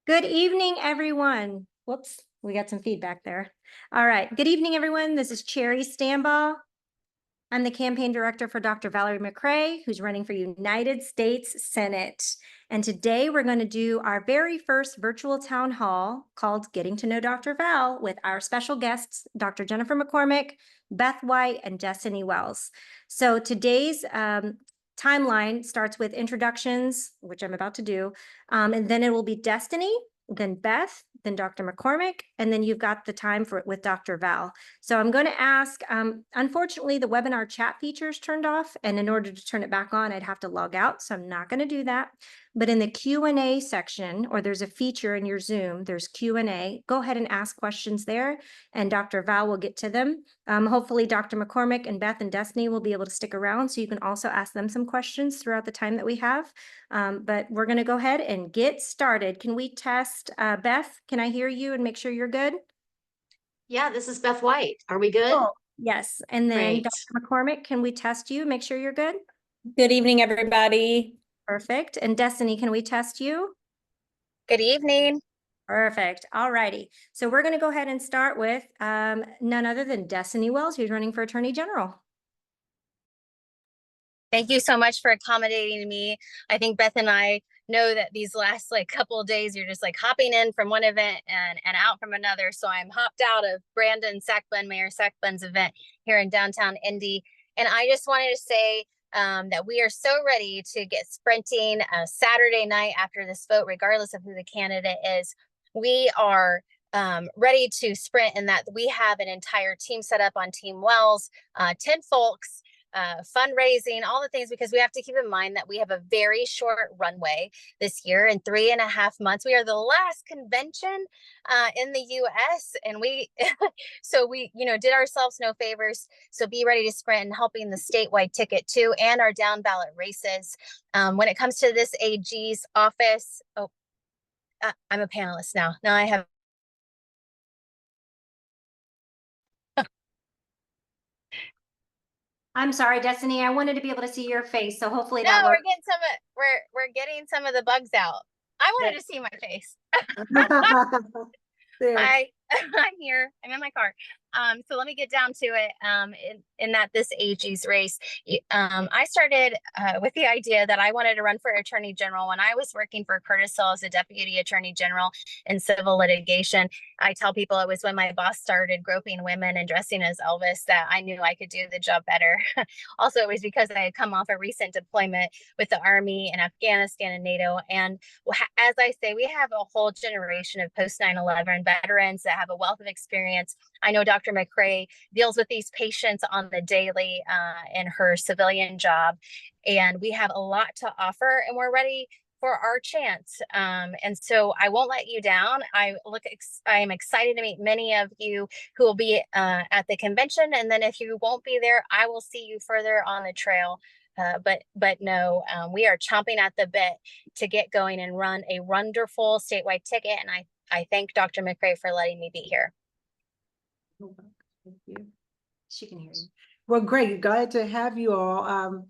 Good evening, everyone. Whoops, we got some feedback there. All right. Good evening, everyone. This is Cherry Stambaugh. I'm the campaign director for Dr. Valerie McCray, who's running for United States Senate. And today we're going to do our very first virtual town hall called Getting to Know Dr. Val with our special guests, Dr. Jennifer McCormick, Beth White, and Destiny Wells. So today's timeline starts with introductions, which I'm about to do, and then it will be Destiny, then Beth, then Dr. McCormick, and then you've got the time for with Dr. Val. So I'm going to ask, unfortunately, the webinar chat feature is turned off, and in order to turn it back on, I'd have to log out, so I'm not going to do that. But in the Q&A section, or there's a feature in your Zoom, there's Q&A, go ahead and ask questions there, and Dr. Val will get to them. Hopefully, Dr. McCormick and Beth and Destiny will be able to stick around, so you can also ask them some questions throughout the time that we have. But we're going to go ahead and get started. Can we test, Beth, can I hear you and make sure you're good? Yeah, this is Beth White. Are we good? Oh, yes. And then Great. Dr. McCormick, can we test you? Make sure you're good? Good evening, everybody. Perfect. And Destiny, can we test you? Good evening. Perfect. All righty. So we're going to go ahead and start with none other than Destiny Wells, who's running for Attorney General. Thank you so much for accommodating me. I think Beth and I know that these last couple of days, you're just hopping in from one event and out from another. So I'm hopped out of Mayor Sackbun's event here in downtown Indy. And I just wanted to say that we are so ready to get sprinting Saturday night after this vote, regardless of who the candidate is. We are ready to sprint in that we have an entire team set up on Team Wells, 10 folks, fundraising, all the things, because we have to keep in mind that we have a very short runway this year. In 3.5 months, we are the last convention in the US, and we so we did ourselves no favors. So be ready to sprint and helping the statewide ticket too, and our down ballot races. When it comes to this AG's office, I'm a panelist now I have I'm sorry, Destiny. I wanted to be able to see your face, so hopefully No, that works. we're getting some of the bugs out. I wanted to see my face. I'm here. I'm in my car. So let me get down to it. In that this AG's race, I started with the idea that I wanted to run for Attorney General when I was working for Curtis Hill as a Deputy Attorney General in civil litigation. I tell people it was when my boss started groping women and dressing as Elvis that I knew I could do the job better. Also, it was because I had come off a recent deployment with the Army in Afghanistan and NATO. And as I say, we have a whole generation of post 9/11 veterans that have a wealth of experience. I know Dr. McCray deals with these patients on the daily in her civilian job, and we have a lot to offer, and we're ready for our chance. And so I won't let you down. I am excited to meet many of you who will be at the convention, and then if you won't be there, I will see you further on the trail. But no, we are chomping at the bit to get going and run a wonderful statewide ticket. And I thank Dr. McCray for letting me be here. Thank you. She can hear you. Well, great. Glad to have you all.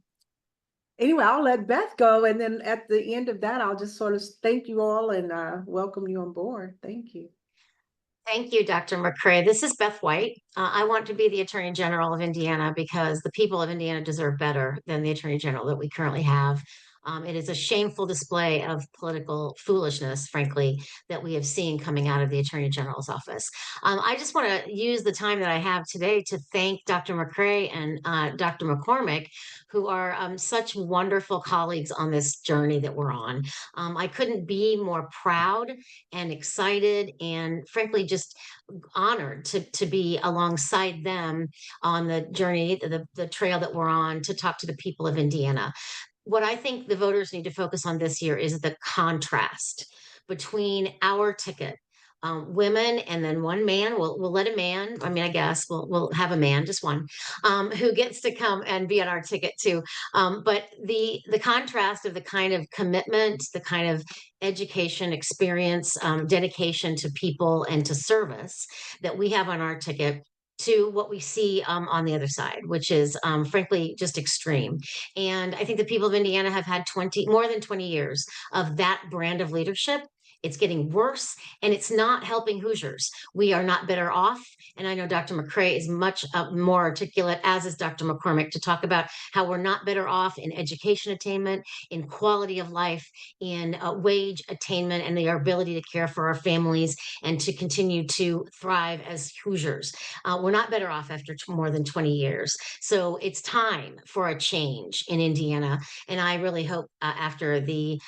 Anyway, I'll let Beth go, and then at the end of that, I'll just sort of thank you all and welcome you on board. Thank you. Thank you, Dr. McCray. This is Beth White. I want to be the Attorney General of Indiana because the people of Indiana deserve better than the Attorney General that we currently have. It is a shameful display of political foolishness, frankly, that we have seen coming out of the Attorney General's office. I just want to use the time that I have today to thank Dr. McCray and Dr. McCormick, who are such wonderful colleagues on this journey that we're on. I couldn't be more proud and excited and frankly just honored to be alongside them on the journey, the trail that we're on to talk to the people of Indiana. What I think the voters need to focus on this year is the contrast between our ticket, women, and then one man. We'll let a man. I mean, I guess we'll have a man, just one, who gets to come and be on our ticket too. But the contrast of the kind of commitment, the kind of education, experience, dedication to people and to service that we have on our ticket to what we see on the other side, which is frankly just extreme. And I think the people of Indiana have had more than 20 years of that brand of leadership It's getting worse, and it's not helping Hoosiers. We are not better off. And I know Dr. McCray is much more articulate, as is Dr. McCormick, to talk about how we're not better off in education attainment, in quality of life, in wage attainment, and the ability to care for our families and to continue to thrive as Hoosiers. We're not better off after more than 20 years. So it's time for a change in Indiana. And I really hope after the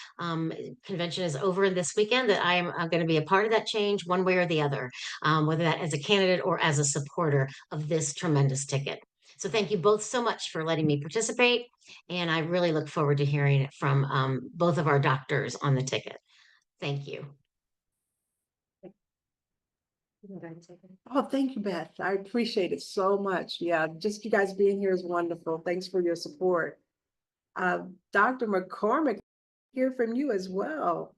convention is over this weekend that I am going to be a part of that change one way or the other, whether that as a candidate or as a supporter of this tremendous ticket. So thank you both so much for letting me participate. And I really look forward to hearing it from both of our doctors on the ticket. Thank you. Oh, thank you, Beth. I appreciate it so much. Yeah, just you guys being here is wonderful. Thanks for your support. Dr. McCormick, hear from you as well.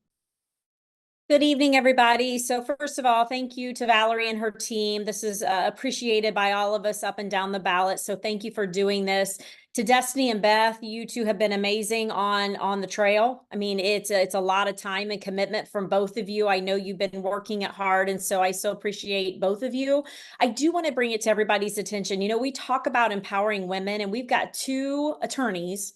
Good evening, everybody. So first of all, thank you to Valerie and her team. This is appreciated by all of us up and down the ballot. So thank you for doing this. To Destiny and Beth, you two have been amazing on the trail. I mean, it's a lot of time and commitment from both of you. I know you've been working it hard, and so I so appreciate both of you. I do want to bring it to everybody's attention. You know, we talk about empowering women, and we've got 2 attorneys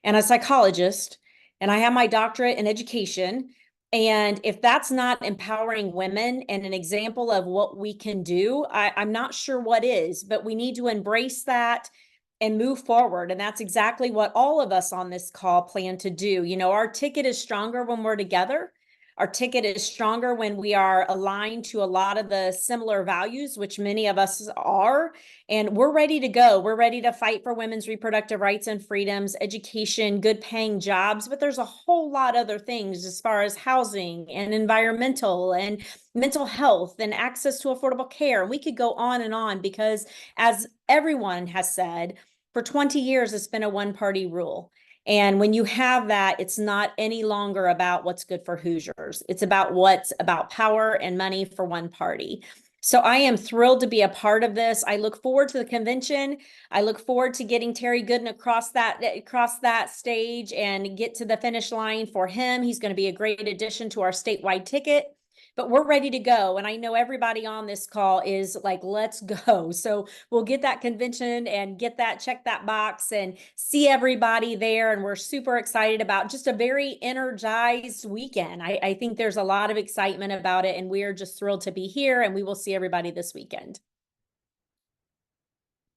and a psychologist, and I have my doctorate in education. And if that's not empowering women and an example of what we can do, I'm not sure what is, but we need to embrace that and move forward. And that's exactly what all of us on this call plan to do. You know, our ticket is stronger when we're together. Our ticket is stronger when we are aligned to a lot of the similar values, which many of us are, and we're ready to go. We're ready to fight for women's reproductive rights and freedoms, education, good paying jobs, but there's a whole lot of other things as far as housing and environmental and mental health and access to affordable care. And we could go on because, as everyone has said, for 20 years, it's been a one-party rule. And when you have that, it's not any longer about what's good for Hoosiers. It's about what's about power and money for one party. So I am thrilled to be a part of this. I look forward to the convention. I look forward to getting Terry Gooden across that stage and get to the finish line for him. He's going to be a great addition to our statewide ticket. But we're ready to go. And I know everybody on this call is like, let's go. So we'll get that convention and check that box and see everybody there. And we're super excited about just a very energized weekend. I think there's a lot of excitement about it, and we're just thrilled to be here, and we will see everybody this weekend.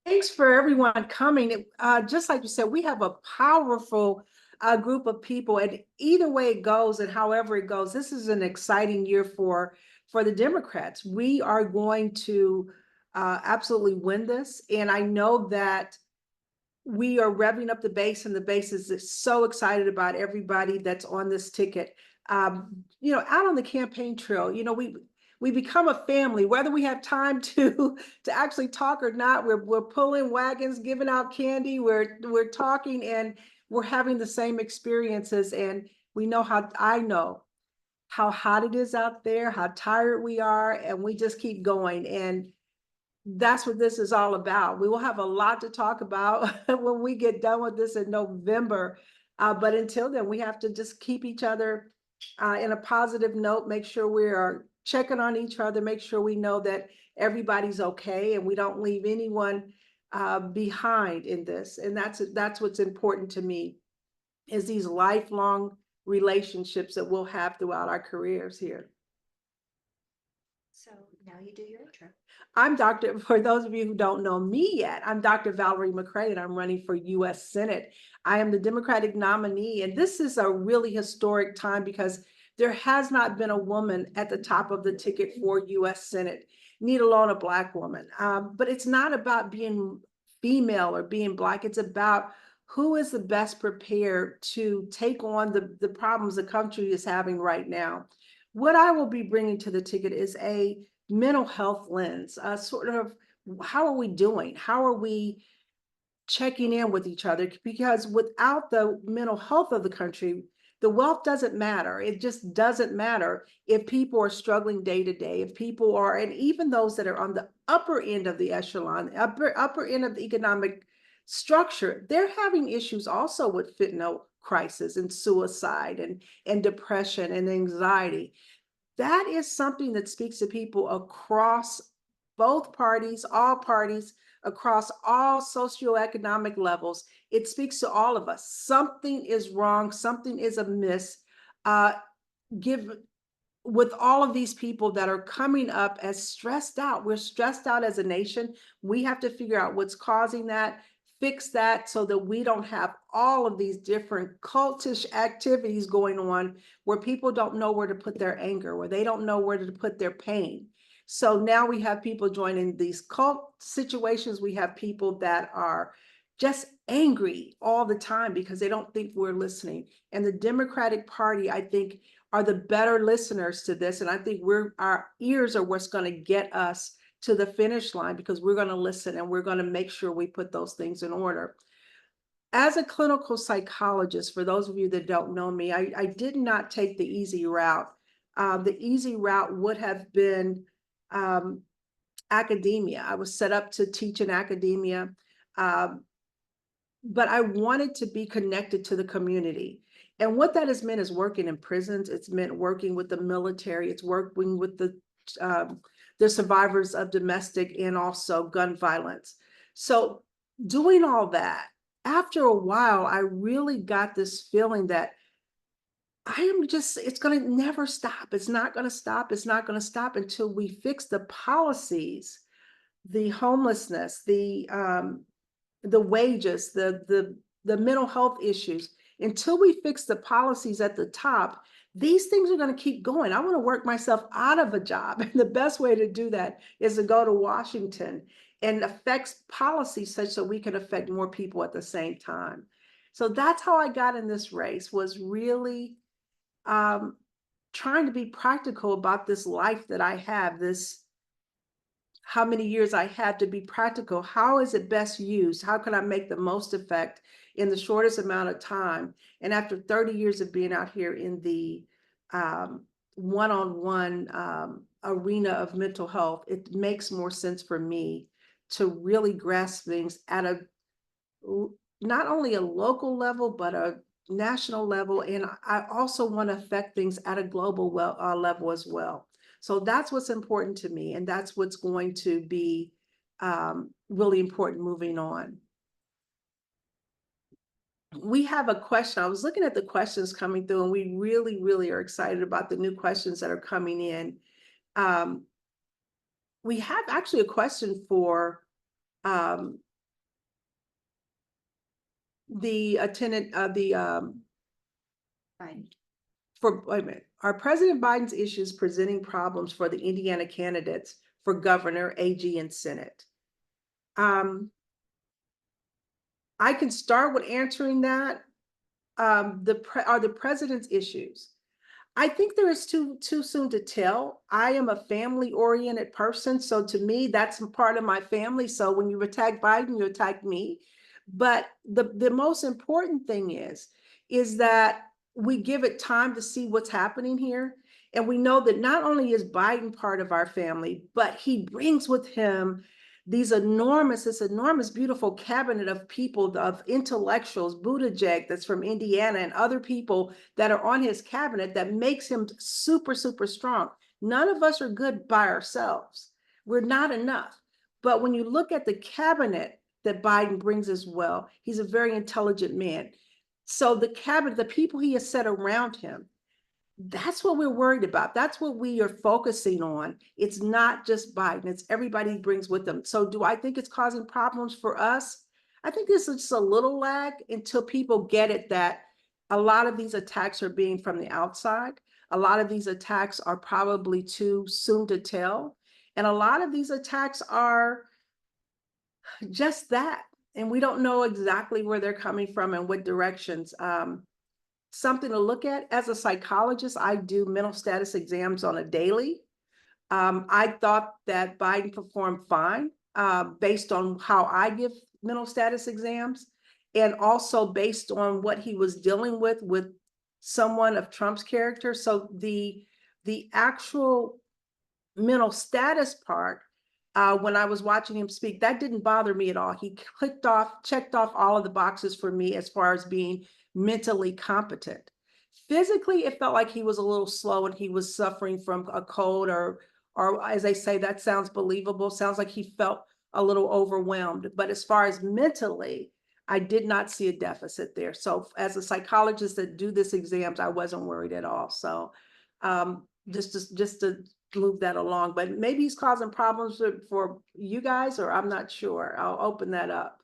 Thanks for everyone coming. Just like you said, we have a powerful group of people, and either way it goes and however it goes, this is an exciting year for the Democrats. We are going to absolutely win this, and I know that we are revving up the base, and the base is so excited about everybody that's on this ticket. You know, out on the campaign trail, you know, we become a family, whether we have time to actually talk or not. We're pulling wagons, giving out candy, we're talking, and we're having the same experiences. And I know how hot it is out there, how tired we are, and we just keep going. And that's what this is all about. We will have a lot to talk about when we get done with this in November. But until then, we have to just keep each other in a positive note, make sure we are checking on each other, make sure we know that everybody's okay and we don't leave anyone behind in this. And that's what's important to me, is these lifelong relationships that we'll have throughout our careers here. So now you do your intro. For those of you who don't know me yet, I'm Dr. Valerie McCray, and I'm running for U.S. Senate. I am the Democratic nominee, and this is a really historic time because there has not been a woman at the top of the ticket for U.S. Senate, let alone a Black woman. But it's not about being female or being Black. It's about who is the best prepared to take on the problems the country is having right now. What I will be bringing to the ticket is a mental health lens, sort of how are we doing? How are we checking in with each other? Because without the mental health of the country, the wealth doesn't matter. It just doesn't matter if people are struggling day to day, if people are, and even those that are on the upper end of the echelon, upper end of the economic structure, they're having issues also with fentanyl crisis and suicide and depression and anxiety. that is something that speaks to people across both parties, across all socioeconomic levels. It speaks to all of us. Something is wrong, something is amiss. With all of these people that are coming up as stressed out, we're stressed out as a nation. We have to figure out what's causing that, fix that so that we don't have all of these different cultish activities going on where people don't know where to put their anger, where they don't know where to put their pain. So now we have people joining these cult situations. We have people that are just angry all the time because they don't think we're listening. And the Democratic Party, I think, are the better listeners to this. And I think our ears are what's going to get us to the finish line, because we're going to listen and we're going to make sure we put those things in order. As a clinical psychologist, for those of you that don't know me, I did not take the easy route. The easy route would have been academia. I was set up to teach in academia, but I wanted to be connected to the community. And what that has meant is working in prisons. It's meant working with the military. It's working with the survivors of domestic and also gun violence. So doing all that, after a while, I really got this feeling that it's going to never stop. It's not going to stop. It's not going to stop until we fix the policies, the homelessness, the wages, the mental health issues. Until we fix the policies at the top, these things are going to keep going. I want to work myself out of a job. And the best way to do that is to go to Washington and affect policies such that we can affect more people at the same time. So that's how I got in this race, was really trying to be practical about this life that I have, how many years I have to be practical. How is it best used? How can I make the most effect in the shortest amount of time? And after 30 years of being out here in the one-on-one arena of mental health, it makes more sense for me to really grasp things at not only a local level, but a national level. And I also want to affect things at a global level as well. So that's what's important to me. And that's what's going to be really important moving on. We have a question. I was looking at the questions coming through, and we really, really are excited about the new questions that are coming in. We have actually a question for the attendant of the wait a minute. Are President Biden's issues presenting problems for the Indiana candidates for governor, AG, and Senate? I can start with answering that. Are the president's issues? I think there is too soon to tell. I am a family-oriented person, so to me, that's part of my family. So when you attack Biden, you attack me. But the most important thing is that we give it time to see what's happening here. And we know that not only is Biden part of our family, but he brings with him this enormous, beautiful cabinet of people, of intellectuals, Buttigieg, that's from Indiana, and other people that are on his cabinet that makes him super, super strong. None of us are good by ourselves. We're not enough. But when you look at the cabinet that Biden brings as well, he's a very intelligent man. So the cabinet, the people he has set around him, that's what we're worried about. That's what we are focusing on. It's not just Biden, it's everybody he brings with them. So do I think it's causing problems for us? I think this is just a little lag until people get it, that a lot of these attacks are being from the outside. A lot of these attacks are probably too soon to tell. And a lot of these attacks are just that. And we don't know exactly where they're coming from and what directions. Something to look at. As a psychologist, I do mental status exams on a daily. I thought that Biden performed fine based on how I give mental status exams, and also based on what he was dealing with someone of Trump's character. So the actual mental status part, when I was watching him speak, that didn't bother me at all. He checked off all of the boxes for me as far as being mentally competent. Physically, it felt like he was a little slow and he was suffering from a cold or as they say, that sounds believable. Sounds like he felt a little overwhelmed. But as far as mentally, I did not see a deficit there. So as a psychologist that do this exams, I wasn't worried at all. So just to move that along, but maybe he's causing problems for you guys, or I'm not sure. I'll open that up.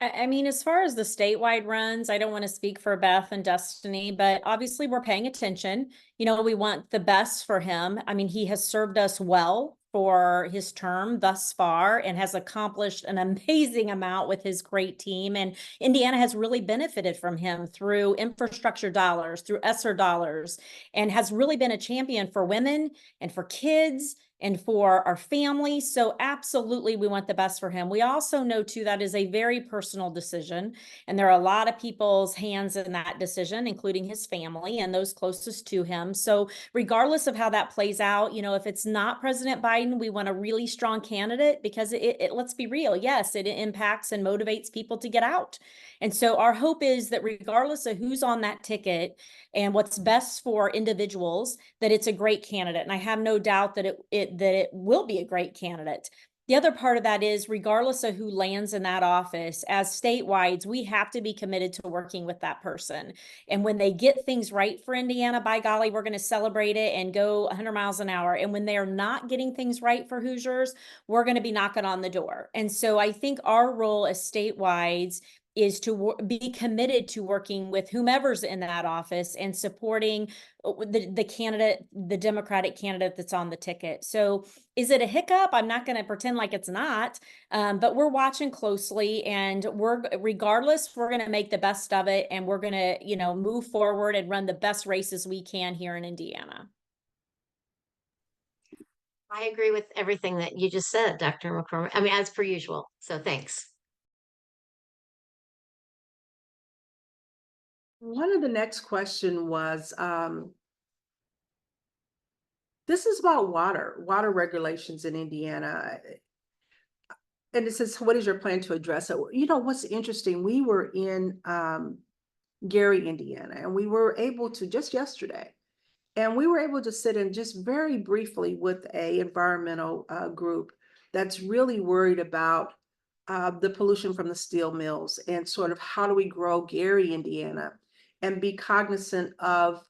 I mean, as far as the statewide runs, I don't want to speak for Beth and Destiny, but obviously we're paying attention. You know, we want the best for him. I mean, he has served us well for his term thus far and has accomplished an amazing amount with his great team. And Indiana has really benefited from him through infrastructure dollars, through ESSER dollars, and has really been a champion for women and for kids and for our family. So absolutely, we want the best for him. We also know too, that is a very personal decision. And there are a lot of people's hands in that decision, including his family and those closest to him. So regardless of how that plays out, you know, if it's not President Biden, we want a really strong candidate because let's be real. Yes, it impacts and motivates people to get out. And so our hope is that regardless of who's on that ticket and what's best for individuals, that it's a great candidate. And I have no doubt that it will be a great candidate. The other part of that is, regardless of who lands in that office, as statewide, we have to be committed to working with that person. And when they get things right for Indiana, by golly, we're going to celebrate it and go 100 miles an hour. And when they're not getting things right for Hoosiers, we're going to be knocking on the door. And so I think our role as statewide is to be committed to working with whomever's in that office and supporting the candidate, the Democratic candidate that's on the ticket. So is it a hiccup? I'm not going to pretend like it's not, but we're watching closely, and regardless, we're going to make the best of it, and we're going to, you know, move forward and run the best races we can here in Indiana. I agree with everything that you just said, Dr. McCormick. I mean, as per usual. So thanks. One of the next question was, this is about water regulations in Indiana. And it says, what is your plan to address it? You know, what's interesting, we were in Gary, Indiana, and we were able to just yesterday, and we were able to sit in just very briefly with a environmental group that's really worried about the pollution from the steel mills and sort of how do we grow Gary, Indiana, and be cognizant of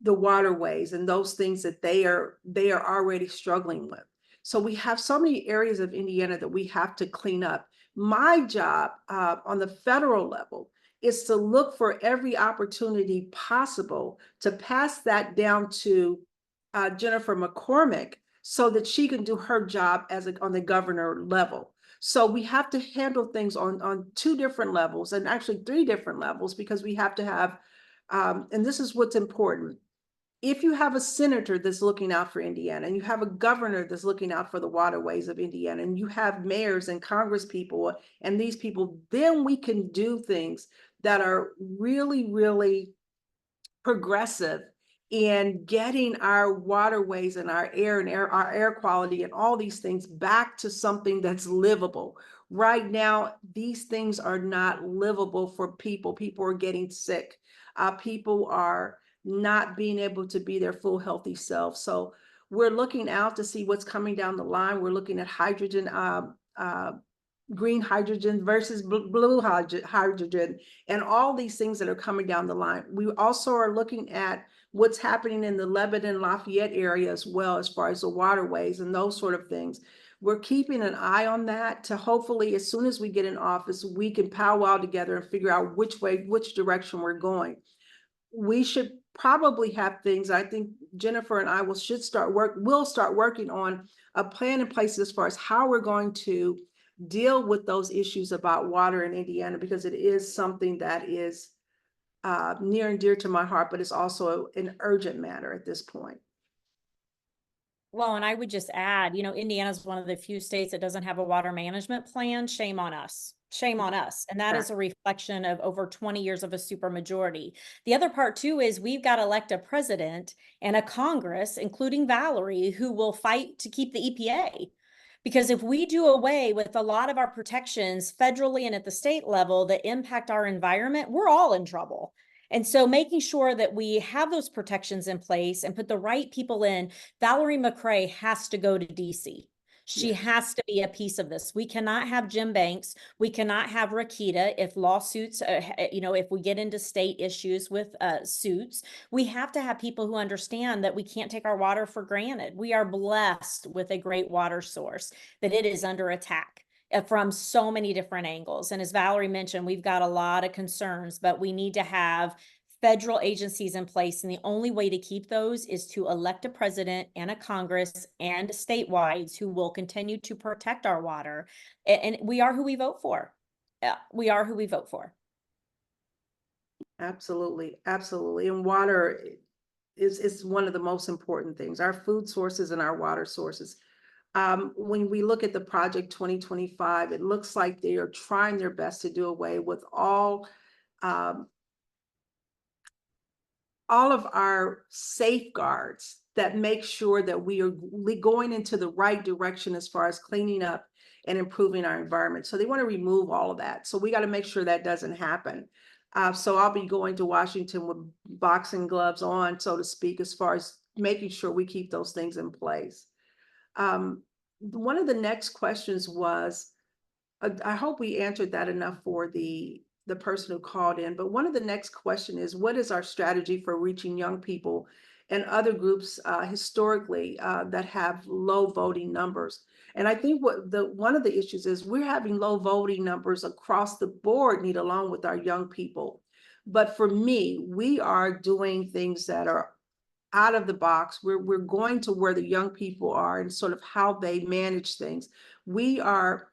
the waterways and those things that they are already struggling with. So we have so many areas of Indiana that we have to clean up. My job on the federal level is to look for every opportunity possible to pass that down to Jennifer McCormick so that she can do her job on the governor level. So we have to handle things on two different levels, and actually 3 different levels, because we have to have, and this is what's important. If you have a senator that's looking out for Indiana, and you have a governor that's looking out for the waterways of Indiana, and you have mayors and congress people and these people, then we can do things that are really, really progressive in getting our waterways and our air quality and all these things back to something that's livable. Right now, these things are not livable for people. People are getting sick. People are not being able to be their full healthy self. So we're looking out to see what's coming down the line. We're looking at hydrogen, green hydrogen versus blue hydrogen, and all these things that are coming down the line. We also are looking at what's happening in the Lebanon, Lafayette area as well, as far as the waterways and those sort of things. We're keeping an eye on that to hopefully, as soon as we get in office, we can powwow together and figure out which direction we're going. We should probably have things, I think Jennifer and I will start working on a plan in place as far as how we're going to deal with those issues about water in Indiana, because it is something that is near and dear to my heart, but it's also an urgent matter at this point. Well, and I would just add, you know, Indiana is one of the few states that doesn't have a water management plan. Shame on us. Shame on us. And that is a reflection of over 20 years of a supermajority. The other part too is we've got to elect a president and a Congress, including Valerie, who will fight to keep the EPA. Because if we do away with a lot of our protections federally and at the state level that impact our environment, we're all in trouble. And so making sure that we have those protections in place and put the right people in, Valerie McCray has to go to DC. She has to be a piece of this. We cannot have Jim Banks. We cannot have Rakita if lawsuits, if we get into state issues with suits. We have to have people who understand that we can't take our water for granted. We are blessed with a great water source, that it is under attack from so many different angles. And as Valerie mentioned, we've got a lot of concerns, but we need to have federal agencies in place. And the only way to keep those is to elect a president and a Congress and statewide who will continue to protect our water. And we are who we vote for. We are who we vote for. Absolutely, absolutely. And water is one of the most important things, our food sources and our water sources. When we look at the Project 2025, it looks like they are trying their best to do away with all of our safeguards that make sure that we are going into the right direction as far as cleaning up and improving our environment. So they want to remove all of that. So we got to make sure that doesn't happen. So I'll be going to Washington with boxing gloves on, so to speak, as far as making sure we keep those things in place. One of the next questions was, I hope we answered that enough for the person who called in, but one of the next question is, what is our strategy for reaching young people and other groups historically that have low voting numbers? And I think one of the issues is we're having low voting numbers across the board, need along with our young people. But for me, we are doing things that are out of the box. We're going to where the young people are and sort of how they manage things. We are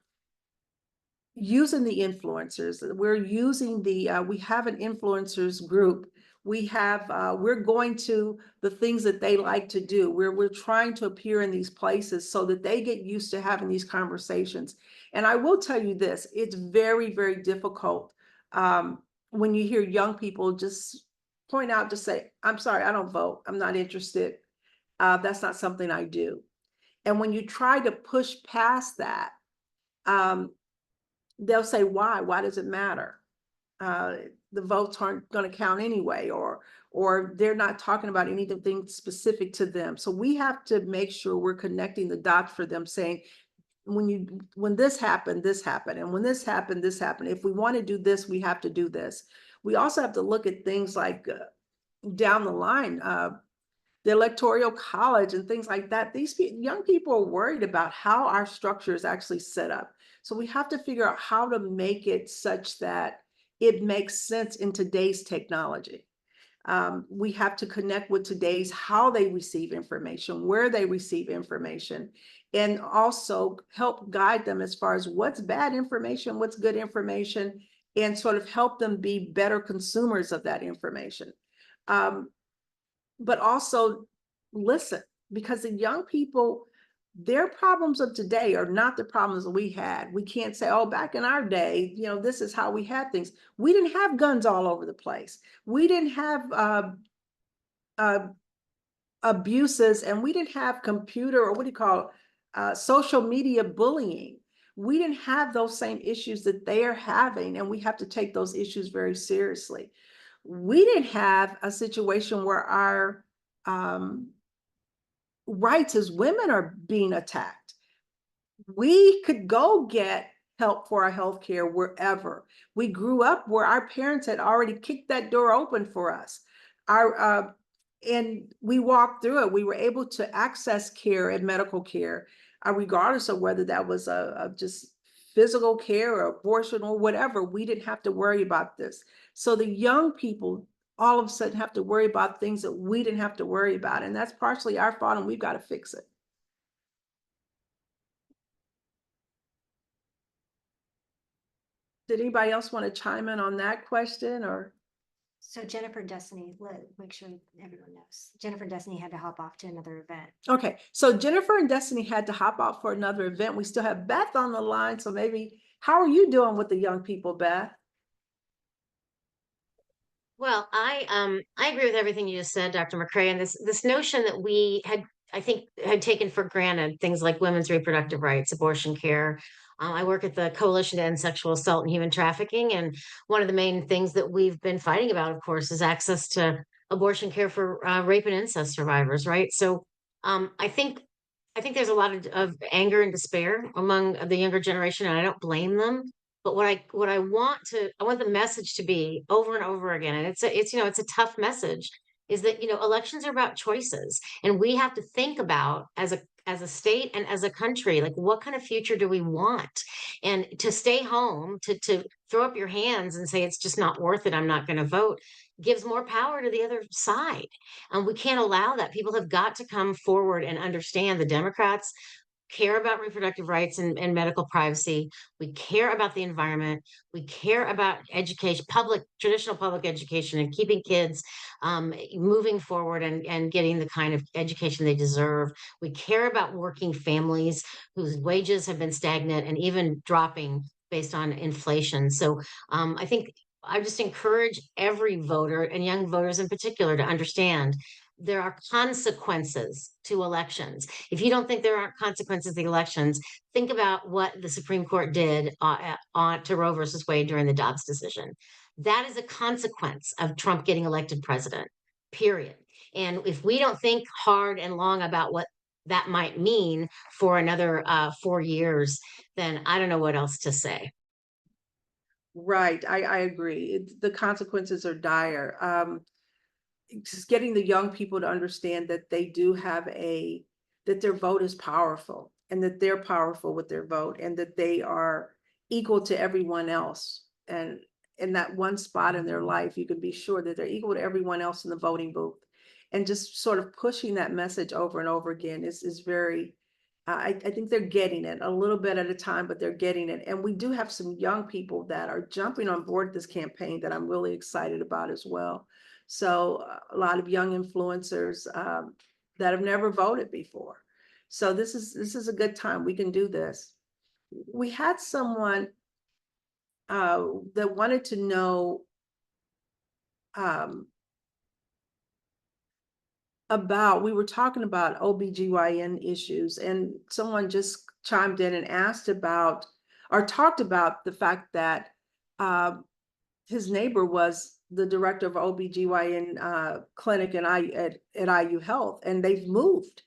using the influencers. We're using we have an influencers group. We have, we're going to the things that they like to do. We're trying to appear in these places so that they get used to having these conversations. And I will tell you this, it's very, very difficult when you hear young people just point out, to say, I'm sorry, I don't vote. I'm not interested. That's not something I do. And when you try to push past that, they'll say, why? Why does it matter? The votes aren't going to count anyway, or they're not talking about anything specific to them. So we have to make sure we're connecting the dots for them, saying, when this happened, and when this happened, this happened. If we want to do this, we have to do this. We also have to look at things like down the line, the electoral college and things like that. These young people are worried about how our structure is actually set up. So we have to figure out how to make it such that it makes sense in today's technology. We have to connect with today's, how they receive information, where they receive information, and also help guide them as far as what's bad information, what's good information, and sort of help them be better consumers of that information. But also listen, because the young people, their problems of today are not the problems that we had. We can't say, oh, back in our day, this is how we had things. We didn't have guns all over the place. We didn't have abuses, and we didn't have computer, or what do you call it, social media bullying. We didn't have those same issues that they are having, and we have to take those issues very seriously. We didn't have a situation where our rights as women are being attacked. We could go get help for our health care wherever. We grew up where our parents had already kicked that door open for us. And we walked through it. We were able to access care and medical care, regardless of whether that was just physical care or abortion or whatever. We didn't have to worry about this. So the young people all of a sudden have to worry about things that we didn't have to worry about. And that's partially our fault, and we've got to fix it. Did anybody else want to chime in on that question? Or So Jennifer and Destiny, make sure everyone knows. Jennifer and Destiny had to hop off to another event. Okay, so Jennifer and Destiny had to hop off for another event. We still have Beth on the line. So maybe, how are you doing with the young people, Beth? Well, I agree with everything you just said, Dr. McCray, and this notion that we had I think, had taken for granted things like women's reproductive rights, abortion care. I work at the Coalition to End Sexual Assault and Human Trafficking, and one of the main things that we've been fighting about, of course, is access to abortion care for rape and incest survivors, right? So I think there's a lot of anger and despair among the younger generation, and I don't blame them. But I want the message to be over and over again, and it's a tough message, is that elections are about choices, and we have to think about, as a state and as a country, like, what kind of future do we want? And to stay home, to throw up your hands and say it's just not worth it, I'm not going to vote, gives more power to the other side. And we can't allow that. People have got to come forward and understand the Democrats care about reproductive rights and medical privacy. We care about the environment. We care about education, traditional public education, and keeping kids moving forward and getting the kind of education they deserve. We care about working families whose wages have been stagnant and even dropping based on inflation. So I think I just encourage every voter, and young voters in particular, to understand there are consequences to elections. If you don't think there aren't consequences to the elections, think about what the Supreme Court did to Roe versus Wade during the Dobbs decision. That is a consequence of Trump getting elected president, period. And if we don't think hard and long about what that might mean for another 4 years, then I don't know what else to say. Right, I agree. The consequences are dire. Just getting the young people to understand that they do have that their vote is powerful, and that they're powerful with their vote, and that they are equal to everyone else. And in that one spot in their life, you can be sure that they're equal to everyone else in the voting booth. And just sort of pushing that message over and over again is very, I think they're getting it a little bit at a time, but they're getting it. And we do have some young people that are jumping on board this campaign that I'm really excited about as well. So a lot of young influencers that have never voted before. So this is a good time. We can do this. We had someone that wanted to know we were talking about OBGYN issues, and someone just chimed in and asked about, or talked about, the fact that his neighbor was the director of OBGYN clinic at IU Health, and they've moved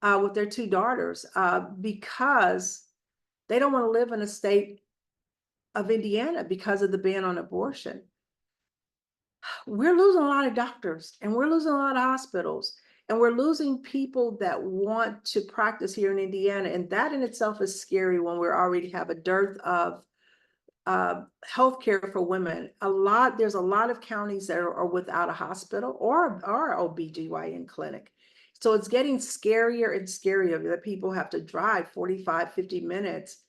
with their 2 daughters because they don't want to live in a state of Indiana because of the ban on abortion. We're losing a lot of doctors, and we're losing a lot of hospitals, and we're losing people that want to practice here in Indiana. And that in itself is scary when we already have a dearth of healthcare for women. There's a lot of counties that are without a hospital or OBGYN clinic. So it's getting scarier and scarier that people have to drive 45, 50 minutes,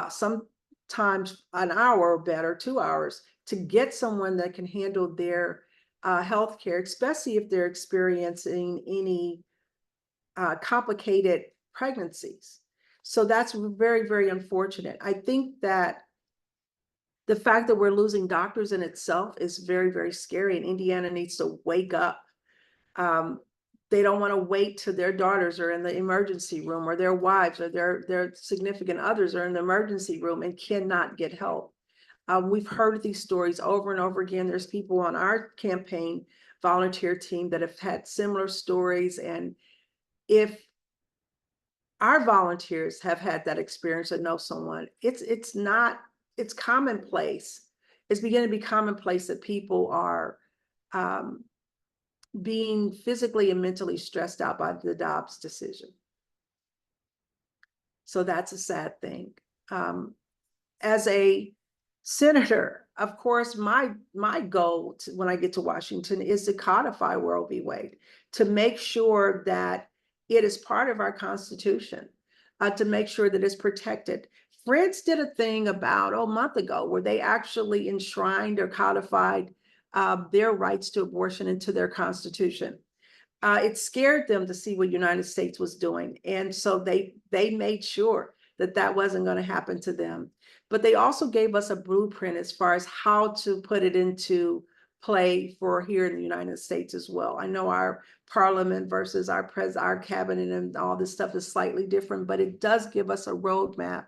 sometimes an hour or better, 2 hours, to get someone that can handle their healthcare, especially if they're experiencing any complicated pregnancies. So that's very, very unfortunate. I think that the fact that we're losing doctors in itself is very, very scary, and Indiana needs to wake up. They don't want to wait till their daughters are in the emergency room, or their wives or their significant others are in the emergency room and cannot get help. We've heard these stories over and over again. There's people on our campaign volunteer team that have had similar stories. And if our volunteers have had that experience or know someone, it's commonplace. It's beginning to be commonplace that people are being physically and mentally stressed out by the Dobbs decision. So that's a sad thing. As a senator, of course, my goal when I get to Washington is to codify Roe v. Wade, to make sure that it is part of our Constitution, to make sure that it's protected. France did a thing about a month ago where they actually enshrined or codified their rights to abortion into their Constitution. It scared them to see what the United States was doing. And so they made sure that wasn't going to happen to them. But they also gave us a blueprint as far as how to put it into play for here in the United States as well. I know our parliament versus our cabinet and all this stuff is slightly different, but it does give us a roadmap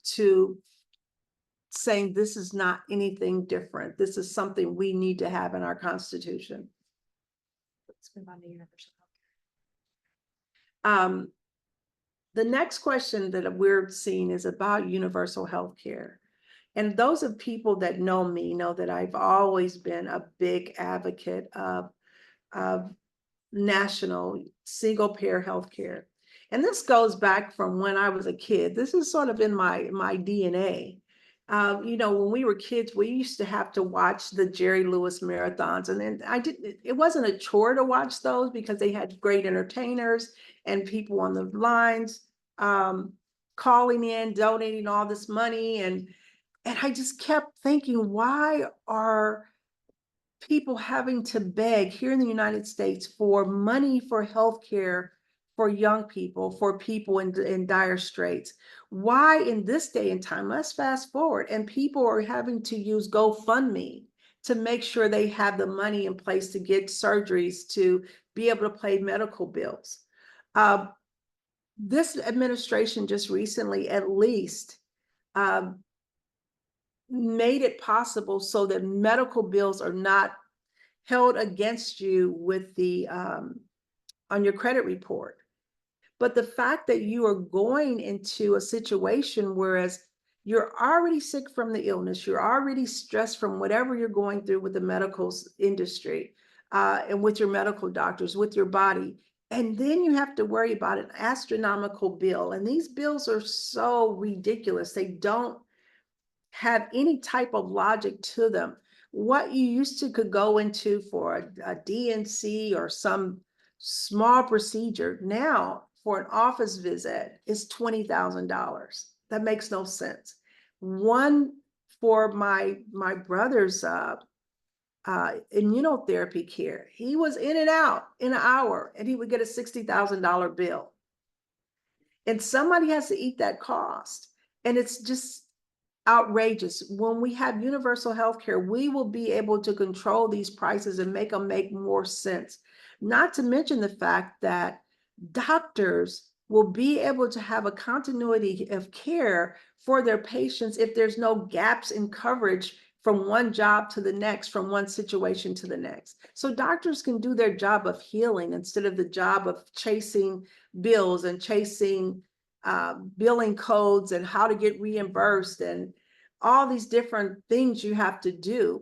to saying this is not anything different. This is something we need to have in our Constitution. Let's move on to universal health. The next question that we're seeing is about universal health care. And those of people that know me know that I've always been a big advocate of national single payer health care. And this goes back from when I was a kid. This is sort of in my DNA. You know, when we were kids, we used to have to watch the Jerry Lewis marathons. And then it wasn't a chore to watch those because they had great entertainers and people on the lines calling in, donating all this money. And I just kept thinking, why are people having to beg here in the United States for money for healthcare for young people, for people in dire straits? Why in this day and time, let's fast forward, and people are having to use GoFundMe to make sure they have the money in place to get surgeries, to be able to pay medical bills. This administration just recently, at least, made it possible so that medical bills are not held against you with the on your credit report. But the fact that you are going into a situation whereas you're already sick from the illness, you're already stressed from whatever you're going through with the medical industry and with your medical doctors, with your body, and then you have to worry about an astronomical bill. And these bills are so ridiculous. They don't have any type of logic to them. What you used to could go into for a DNC or some small procedure, now for an office visit is $20,000. That makes no sense. One for my brother's immunotherapy care, he was in and out in an hour and he would get a $60,000 bill. And somebody has to eat that cost. And it's just outrageous. When we have universal health care, we will be able to control these prices and make them make more sense. Not to mention the fact that doctors will be able to have a continuity of care for their patients if there's no gaps in coverage from one job to the next, from one situation to the next. So doctors can do their job of healing instead of the job of chasing bills and chasing billing codes and how to get reimbursed and all these different things you have to do.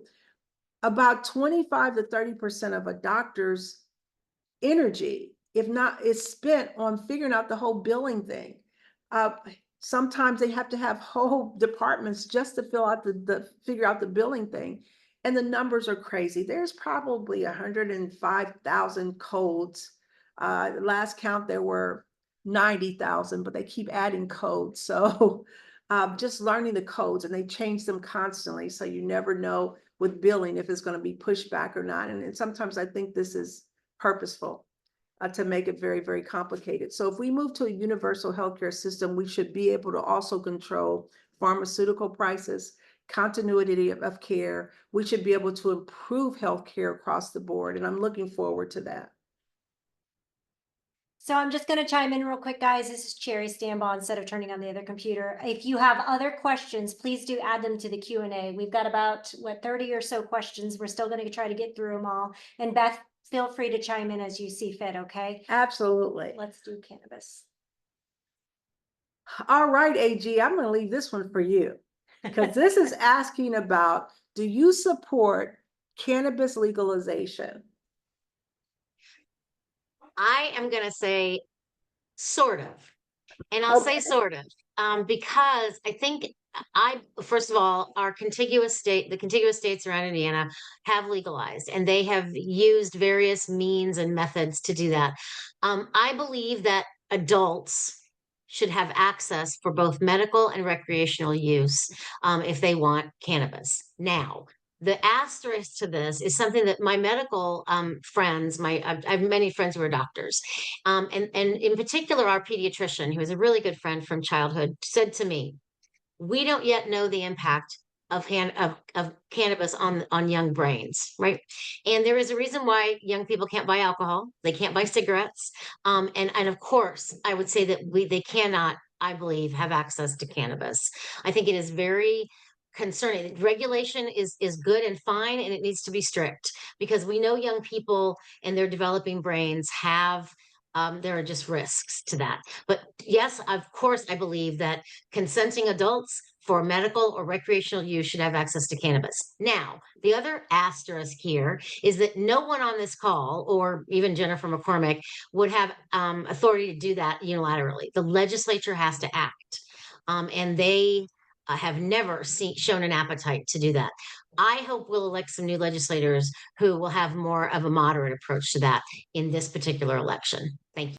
About 25 to 30% of a doctor's energy, if not, is spent on figuring out the whole billing thing. Sometimes they have to have whole departments just to fill out figure out the billing thing. And the numbers are crazy. There's probably 105,000 codes. Last count, there were 90,000, but they keep adding codes. So just learning the codes, and they change them constantly. So you never know with billing if it's going to be pushed back or not. And sometimes I think this is purposeful to make it very, very complicated. So if we move to a universal healthcare system, we should be able to also control pharmaceutical prices, continuity of care. We should be able to improve healthcare across the board. And I'm looking forward to that. So I'm just going to chime in real quick, guys. This is Cherry Stambaugh instead of turning on the other computer. If you have other questions, please do add them to the Q&A. We've got about, 30 or so questions. We're still going to try to get through them all. And Beth, feel free to chime in as you see fit, okay? Absolutely. Let's do cannabis. All right, AG, I'm going to leave this one for you because this is asking about, do you support cannabis legalization? I am going to say sort of, and I'll say sort of, because I think first of all, the contiguous states around Indiana have legalized, and they have used various means and methods to do that. I believe that adults should have access for both medical and recreational use if they want cannabis. Now, the asterisk to this is something that my medical friends, I have many friends who are doctors, and in particular, our pediatrician, who is a really good friend from childhood, said to me, we don't yet know the impact of cannabis on young brains, right? And there is a reason why young people can't buy alcohol, they can't buy cigarettes, and of course, I would say that they cannot, I believe, have access to cannabis. I think it is very concerning. Regulation is good and fine, and it needs to be strict because we know young people and their developing brains have. There are just risks to that. But yes, of course, I believe that consenting adults for medical or recreational use should have access to cannabis. Now, the other asterisk here is that no one on this call, or even Jennifer McCormick, would have authority to do that unilaterally. The legislature has to act, and they have never shown an appetite to do that. I hope we'll elect some new legislators who will have more of a moderate approach to that in this particular election. Thank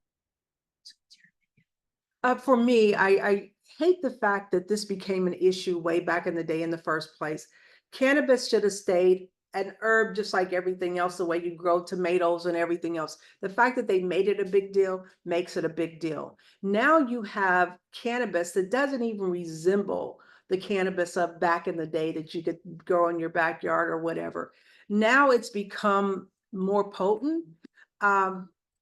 you. For me, I hate the fact that this became an issue way back in the day in the first place. Cannabis should have stayed an herb just like everything else, the way you grow tomatoes and everything else. The fact that they made it a big deal makes it a big deal. Now you have cannabis that doesn't even resemble the cannabis of back in the day that you could grow in your backyard or whatever. Now it's become more potent,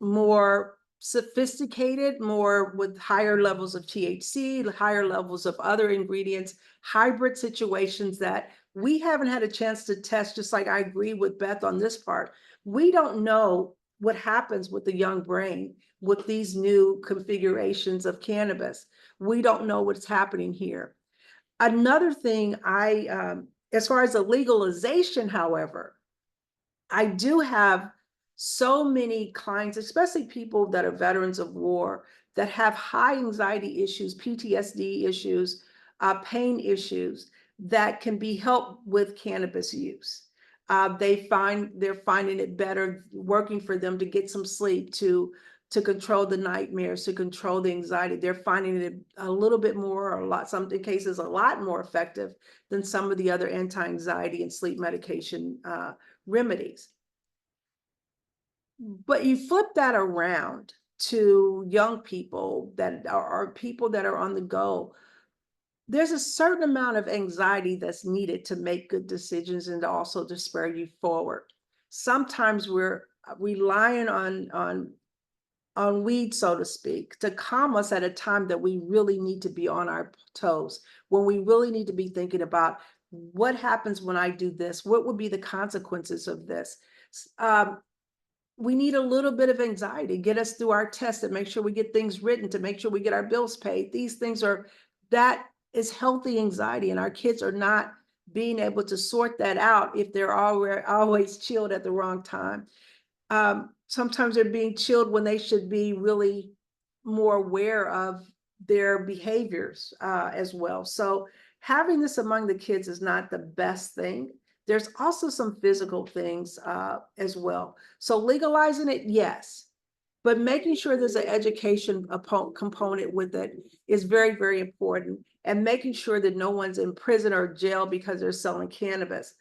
more sophisticated, more with higher levels of THC, higher levels of other ingredients, hybrid situations that we haven't had a chance to test. Just like I agree with Beth on this part, we don't know what happens with the young brain with these new configurations of cannabis. We don't know what's happening here. Another thing as far as the legalization, however, I do have so many clients, especially people that are veterans of war, that have high anxiety issues, PTSD issues, pain issues that can be helped with cannabis use. They're finding it better working for them to get some sleep, to control the nightmares, to control the anxiety. They're finding it a little bit more, or some cases a lot more effective than some of the other anti-anxiety and sleep medication remedies. But you flip that around to young people that are people that are on the go. There's a certain amount of anxiety that's needed to make good decisions and also to spur you forward. Sometimes we're relying on weed, so to speak, to calm us at a time that we really need to be on our toes, when we really need to be thinking about what happens when I do this, what would be the consequences of this. We need a little bit of anxiety, get us through our tests and make sure we get things written, to make sure we get our bills paid. These things that is healthy anxiety, and our kids are not being able to sort that out if they're always chilled at the wrong time. Sometimes they're being chilled when they should be really more aware of their behaviors as well. So having this among the kids is not the best thing. There's also some physical things as well. So legalizing it, yes, but making sure there's an education component with it is very, very important, and making sure that no one's in prison or jail because they're selling cannabis.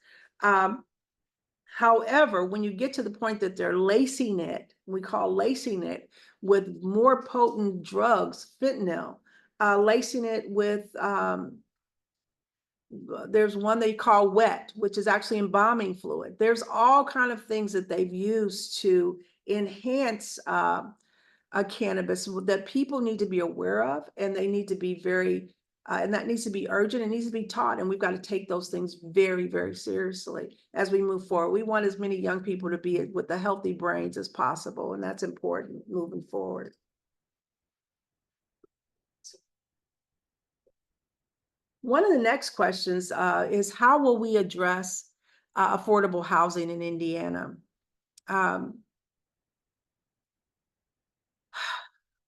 However, when you get to the point that they're lacing it, we call lacing it with more potent drugs, fentanyl, lacing it with there's one they call wet, which is actually embalming fluid. There's all kind of things that they've used to enhance a cannabis that people need to be aware of, and they need to be very, and that needs to be urgent. It needs to be taught, and we've got to take those things very, very seriously as we move forward. We want as many young people to be with the healthy brains as possible, and that's important moving forward. One of the next questions is, how will we address affordable housing in Indiana?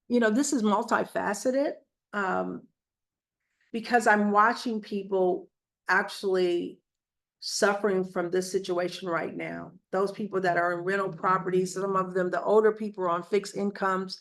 This is multifaceted because I'm watching people actually suffering from this situation right now. Those people that are in rental properties, some of them, the older people, are on fixed incomes,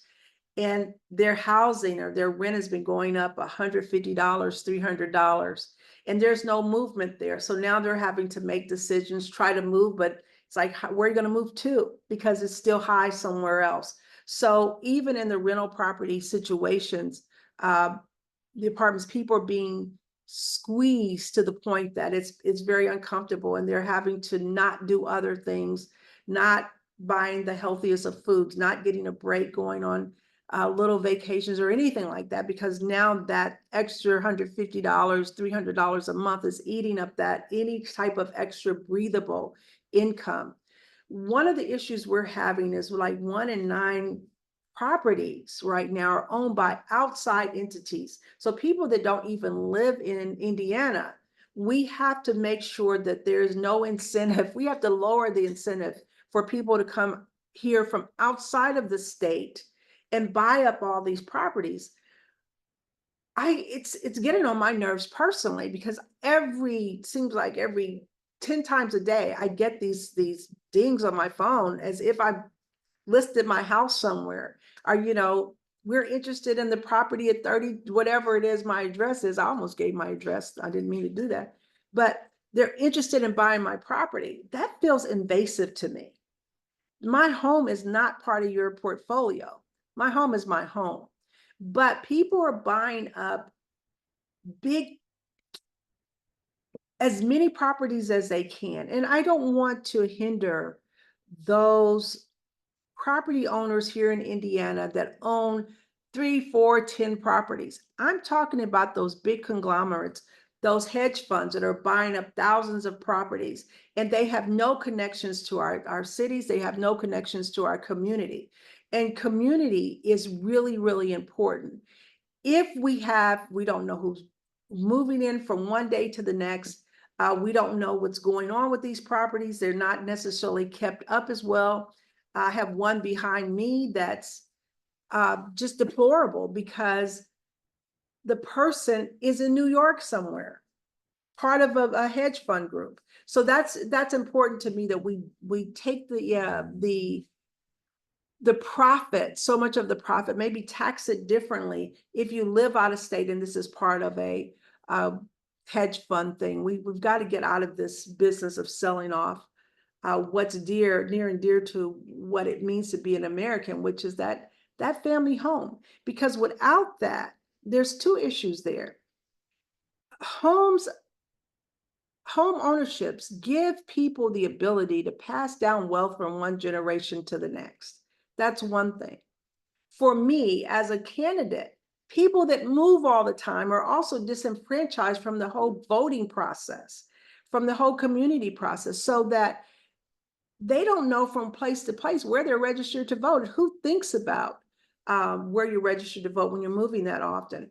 and their housing or their rent has been going up $150, $300, and there's no movement there. So now they're having to make decisions, try to move, but it's like, where are you going to move to? Because it's still high somewhere else. So even in the rental property situations, the apartments, people are being squeezed to the point that it's very uncomfortable, and they're having to not do other things, not buying the healthiest of foods, not getting a break, going on little vacations or anything like that, because now that extra $150, $300 a month is eating up that any type of extra breathable income. One of the issues we're having is like 1 in 9 properties right now are owned by outside entities. So people that don't even live in Indiana, we have to make sure that there's no incentive. We have to lower the incentive for people to come here from outside of the state and buy up all these properties. It's getting on my nerves personally, because seems like every 10 times a day, I get these dings on my phone as if I've listed my house somewhere, or, we're interested in the property at 30, whatever it is my address is. I almost gave my address. I didn't mean to do that, but they're interested in buying my property. That feels invasive to me. My home is not part of your portfolio. My home is my home. But people are buying up as many properties as they can. And I don't want to hinder those property owners here in Indiana that own 3, 4, 10 properties. I'm talking about those big conglomerates, those hedge funds that are buying up thousands of properties, and they have no connections to our cities. They have no connections to our community. And community is really, really important. If we don't know who's moving in from one day to the next. We don't know what's going on with these properties. They're not necessarily kept up as well. I have one behind me that's just deplorable, because the person is in New York somewhere, part of a hedge fund group. So that's important to me, that we take the profit, so much of the profit, maybe tax it differently if you live out of state and this is part of a hedge fund thing. We've got to get out of this business of selling off what's near and dear to what it means to be an American, which is that family home. Because without that, there's 2 issues there. Home ownerships give people the ability to pass down wealth from one generation to the next. That's one thing. For me, as a candidate, people that move all the time are also disenfranchised from the whole voting process, from the whole community process, so that they don't know from place to place where they're registered to vote. Who thinks about where you're registered to vote when you're moving that often?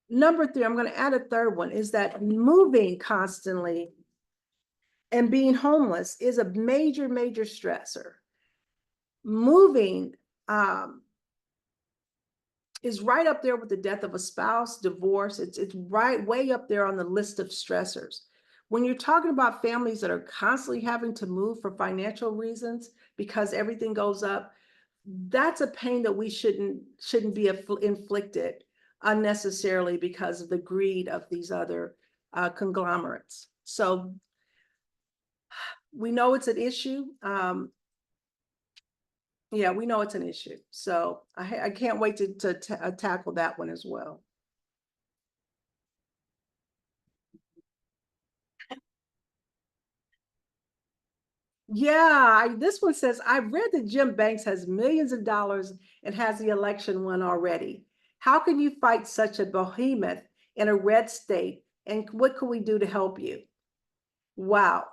Number 3, I'm going to add a third one, is that moving constantly and being homeless is a major, major stressor. Moving is right up there with the death of a spouse, divorce. It's right way up there on the list of stressors. When you're talking about families that are constantly having to move for financial reasons because everything goes up, that's a pain that we shouldn't be inflicted unnecessarily because of the greed of these other conglomerates. So we know it's an issue. Yeah, we know it's an issue. So I can't wait to tackle that one as well. Yeah, this one says, I've read that Jim Banks has millions of dollars and has the election won already. How can you fight such a behemoth in a red state? And what can we do to help you? Wow.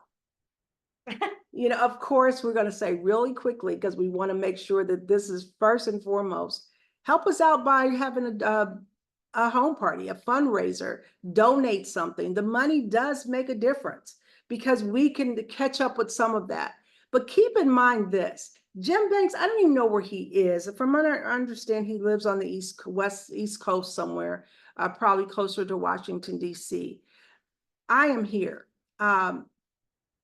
Of course, we're going to say really quickly, because we want to make sure that this is first and foremost. Help us out by having a home party, a fundraiser, donate something. The money does make a difference, because we can catch up with some of that. But keep in mind this, Jim Banks, I don't even know where he is. From what I understand, he lives on the East Coast somewhere, probably closer to Washington, D.C. I am here.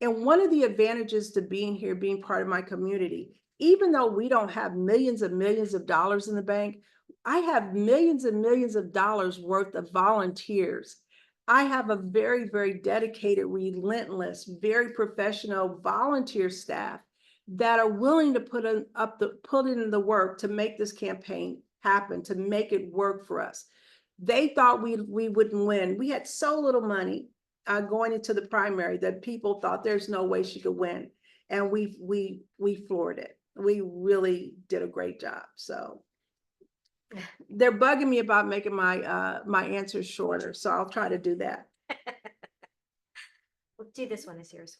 And one of the advantages to being here, being part of my community, even though we don't have millions and millions of dollars in the bank, I have millions and millions of dollars worth of volunteers. I have a very, very dedicated, relentless, very professional volunteer staff that are willing to put in the work to make this campaign happen, to make it work for us. They thought we wouldn't win. We had so little money going into the primary that people thought there's no way she could win. And we floored it. We really did a great job. So they're bugging me about making my my answers shorter. So I'll try to do that. We'll do this one, a serious